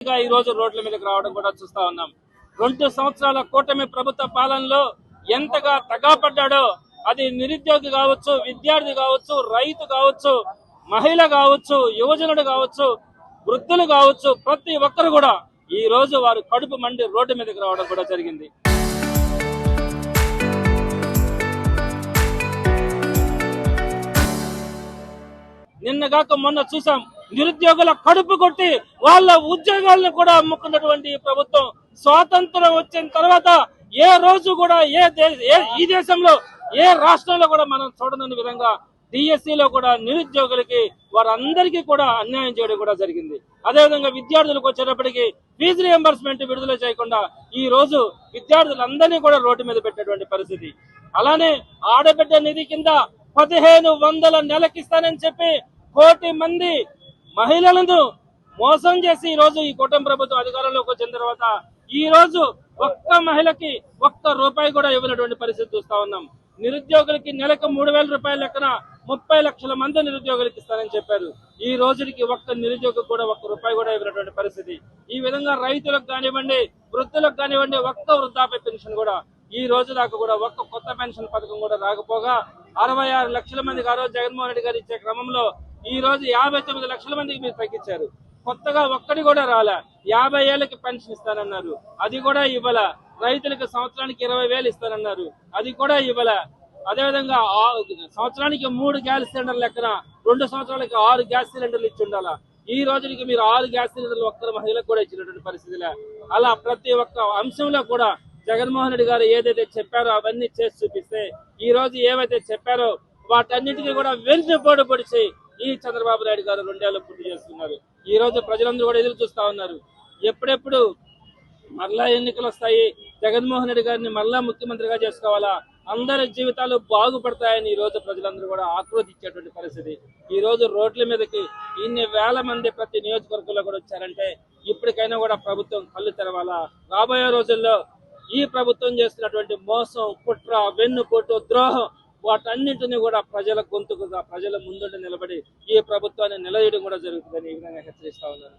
ఈ రోజు రోడ్ల మీదకి రావడం కూడా చూస్తా ఉన్నాం. 2 సంవత్సరాల కూటమి ప్రభుత్వ పాలనలో ఎంతగా తగాపడ్డాడో అది నిరుద్యోగి కావచ్చు, విద్యార్థి కావచ్చు, రైతు కావచ్చు, మహిళ కావచ్చు, యువజనుడు కావచ్చు, వృద్ధులు కావచ్చు, ప్రతి ఒక్కరు కూడా ఈ రోజు వారు కడుపు మండి రోడ్డు మీదకి రావడం కూడా జరిగింది. నిన్నగాక మొన్న చూసాం, నిరుద్యోగుల కడుపు కొట్టి వాళ్ళ ఉద్యోగాలను కూడా అమ్ముకున్నటువంటి ప్రభుత్వం స్వాతంత్రం వచ్చిన తర్వాత ఏ రోజు కూడా ఈ దేశంలో ఏ రాష్ట్రంలో కూడా మనం చూడని విధంగా డిఎస్సిలో కూడా నిరుద్యోగులకి వారందరికీ కూడా అన్యాయం చేయడం కూడా జరిగింది. అదేవిధంగా విద్యార్థులకు వచ్చేటప్పటికి ఫీజు రియంబర్స్మెంట్ విడుదల చేయకుండా ఈ రోజు విద్యార్థులందరినీ కూడా రోడ్డు మీద పెట్టేటువంటి పరిస్థితి. అలానే ఆడబిడ్డ నిధి కింద 1500 నెలకిస్తానని చెప్పి 1 కోటి మంది మహిళలను మోసం చేసి ఈ రోజు ఈ కూటమి ప్రభుత్వం అధికారంలోకి వచ్చిన తర్వాత ఈ రోజు ఒక్క మహిళకి 1 రూపాయి కూడా ఇవ్వనటువంటి పరిస్థితి చూస్తా ఉన్నాం. నిరుద్యోగులకి నెలకు 3000 రూపాయల లెక్కన 30 లక్షల మంది నిరుద్యోగులకి ఇస్తారని చెప్పారు. ఈ రోజుకి ఒక్క నిరుద్యోగి కూడా 1 రూపాయి కూడా ఇవ్వనటువంటి పరిస్థితి. ఈ విధంగా రైతులకు కానివ్వండి, వృద్ధులకు కానివ్వండి, ఒక్క వృద్ధాప్య పెన్షన్ కూడా ఈ రోజు దాకా కూడా ఒక్క కొత్త పెన్షన్ పథకం కూడా రాకపోగా 66 లక్షల మందికి ఆ రోజు జగన్మోహన్ రెడ్డి గారు ఇచ్చే క్రమంలో ఈ రోజు 59 లక్షల మందికి మీరు తగ్గించారు. కొత్తగా ఒక్కడి కూడా రాలే. 50 ఏళ్ళకి పెన్షన్ ఇస్తానన్నారు, అది కూడా ఇవ్వాల. రైతులకు సంవత్సరానికి 20,000 ఇస్తానన్నారు, అది కూడా ఇవ్వాల. అదేవిధంగా సంవత్సరానికి 3 గ్యాస్ సిలిండర్లు లెక్కన 2 సంవత్సరాలకి 6 గ్యాస్ సిలిండర్లు ఇచ్చి ఉండాలా. ఈ రోజుకి మీరు 6 గ్యాస్ సిలిండర్లు ఒక్కరి మహిళలకు కూడా ఇచ్చినటువంటి పరిస్థితిలే. అలా ప్రతి ఒక్క అంశంలో కూడా జగన్మోహన్ రెడ్డి గారు ఏదైతే చెప్పారో అవన్నీ చేసి చూపిస్తే ఈ రోజు ఏవైతే చెప్పారో వాటన్నిటికీ కూడా వెన్నుపోటు పొడిచి ఈ చంద్రబాబు నాయుడు గారు 2 ఏళ్ళు పూర్తి చేస్తున్నారు. ఈ రోజు ప్రజలందరూ కూడా ఎదురు చూస్తా ఉన్నారు, ఎప్పుడెప్పుడు మరలా ఎన్నికలు వస్తాయి, జగన్మోహన్ రెడ్డి గారిని మరలా ముఖ్యమంత్రిగా చేసుకోవాలా, అందరి జీవితాలు బాగుపడతాయని ఈ రోజు ప్రజలందరూ కూడా ఆక్రోధించేటువంటి పరిస్థితి. ఈ రోజు రోడ్ల మీదకి ఇన్ని వేల మంది ప్రతి నియోజకవర్గంలో కూడా వచ్చారంటే ఇప్పటికైనా కూడా ప్రభుత్వం కళ్ళు తెరవాలా. రాబోయే రోజుల్లో ఈ ప్రభుత్వం చేస్తున్నటువంటి మోసం, కుట్ర, వెన్నుపోటు, ద్రోహం వాటన్నింటినీ కూడా ప్రజల గొంతుకుగా ప్రజల ముందుండి నిలబడి ఈ ప్రభుత్వాన్ని నిలదీయడం కూడా జరుగుతుందని ఈ విధంగా హెచ్చరిస్తా ఉన్నారు.